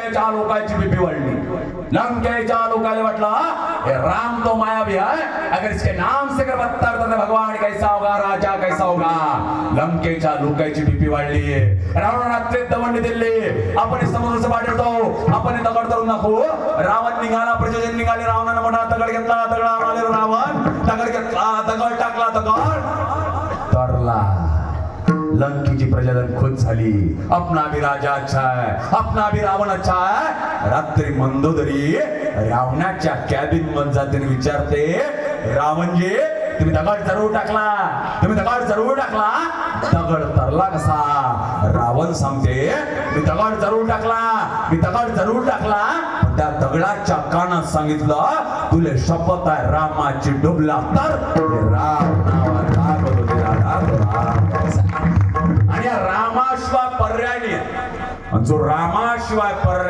लंकेच्या लोकांची बीपी वाढली. लंकेच्या लोकांना वाटला हे राम तो मायावी है, अगर इसके नाम से अगर पत्थर तो भगवान कैसा होगा, राजा कैसा होगा. लंकेच्या लोकांची बीपी वाढली. रावण रात्री दवंडी दिली. आपण समुद्राचं पाठवतो, आपण दगड तरून दाखवू. रावण निघाला, प्रजोजन निघाले. रावणानं मोठा दगड घेतला, दगडावर आले रावण. दगड घेतला, दगड टाकला, दगड तरला. लंकेची प्रजाजन खुश झाली. अपना भी राजा अच्छा है, अपना भी रावण अच्छा है. रात्री मंदोदरी रावणाच्या कॅबिन मध्ये जाते विचारते, रावणजी तुम्ही दगड जरूर टाकला, तुम्ही दगड जरूर टाकला. दगड तरला कसा? रावण सांगते मी दगड जरूर टाकला, मी दगड जरूर टाकला. त्या दगडाच्या कानात सांगितलं, तुले शपथ आहे रामाची डुबला तर राम नावाचा आणि रामाशिवाय पर्याय नाही. जो रामाशिवाय पर्याय